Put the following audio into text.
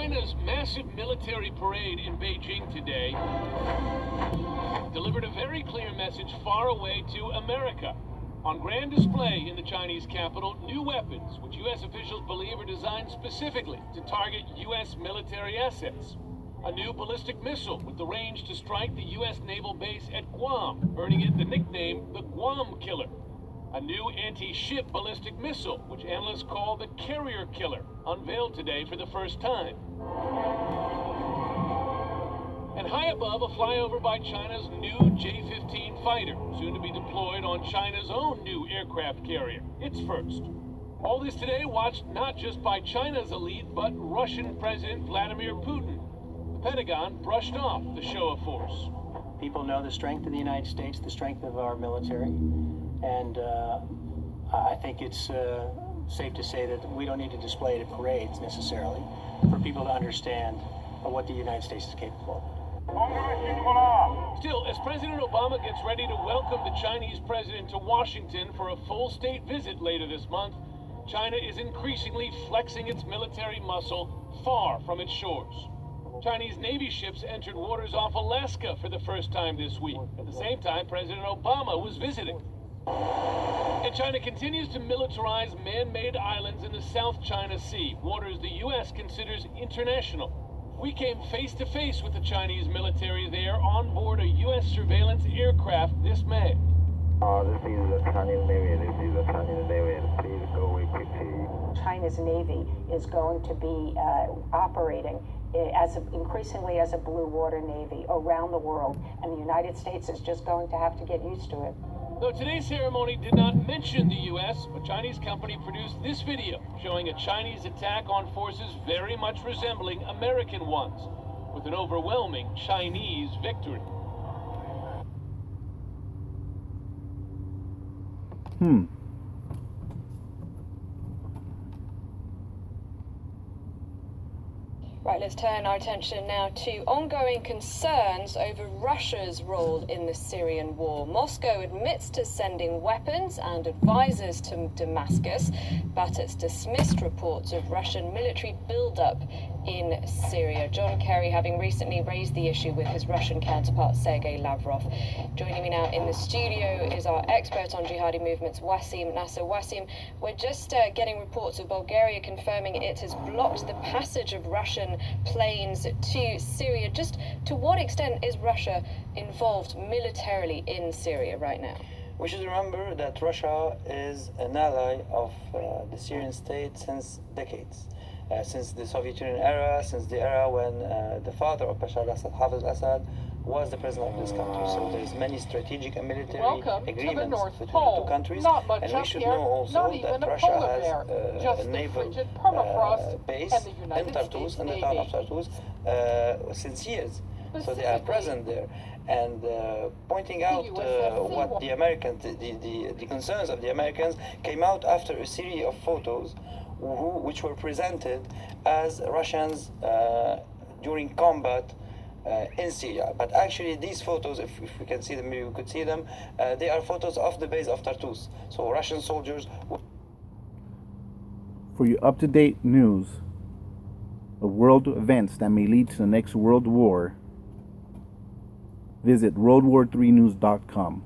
China's massive military parade in Beijing today delivered a very clear message far away to America. On grand display in the Chinese capital, new weapons, which U.S. officials believe are designed specifically to target U.S. military assets. A new ballistic missile with the range to strike the U.S. naval base at Guam, earning it the nickname the Guam Killer. A new anti-ship ballistic missile, which analysts call the Carrier Killer, unveiled today for the first time. And high above, a flyover by China's new J-15 fighter, soon to be deployed on China's own new aircraft carrier, its first. All this today watched not just by China's elite, but Russian President Vladimir Putin. The Pentagon brushed off the show of force. People know the strength of the United States, the strength of our military, and I think it's safe to say that we don't need to display it at parades necessarily for people to understand what the United States is capable of. Still, as President Obama gets ready to welcome the Chinese president to Washington for a full state visit later this month, China is increasingly flexing its military muscle far from its shores. Chinese Navy ships entered waters off Alaska for the first time this week. At the same time, President Obama was visiting. And China continues to militarize man-made islands in the South China Sea, waters the U.S. considers international. We came face-to-face with the Chinese military there on board a U.S. surveillance aircraft this May. This is the Chinese Navy. This is the Chinese Navy. Please go away quickly. China's Navy is going to be operating increasingly as a blue water navy around the world, and the United States is just going to have to get used to it. Though today's ceremony did not mention the U.S., a Chinese company produced this video showing a Chinese attack on forces very much resembling American ones, with an overwhelming Chinese victory. Right, let's turn our attention now to ongoing concerns over Russia's role in the Syrian war. Moscow admits to sending weapons and advisors to Damascus, but it's dismissed reports of Russian military buildup in Syria. John Kerry having recently raised the issue with his Russian counterpart Sergei Lavrov. Joining me now in the studio is our expert on jihadi movements, Wasim Nasser. Wasim, we're just getting reports of Bulgaria confirming it has blocked the passage of Russian planes to Syria. Just to what extent is Russia involved militarily in Syria right now? We should remember that Russia is an ally of the Syrian state since decades. Since the Soviet Union era, since the era when the father of Bashar al-Assad, Hafez al-Assad, was the president of this country. So there's many strategic and military agreements between the two countries. And we should know also that Russia has a naval base in Tartus, in the town of Tartus, since years. So they are present there. And pointing out what the Americans, the concerns of the Americans came out after a series of photos which were presented as Russians during combat in Syria. But actually these photos, if we can see them, maybe we could see them, they are photos of the base of Tartus. So Russian soldiers... For your up-to-date news of world events that may lead to the next world war, visit worldwar3news.com.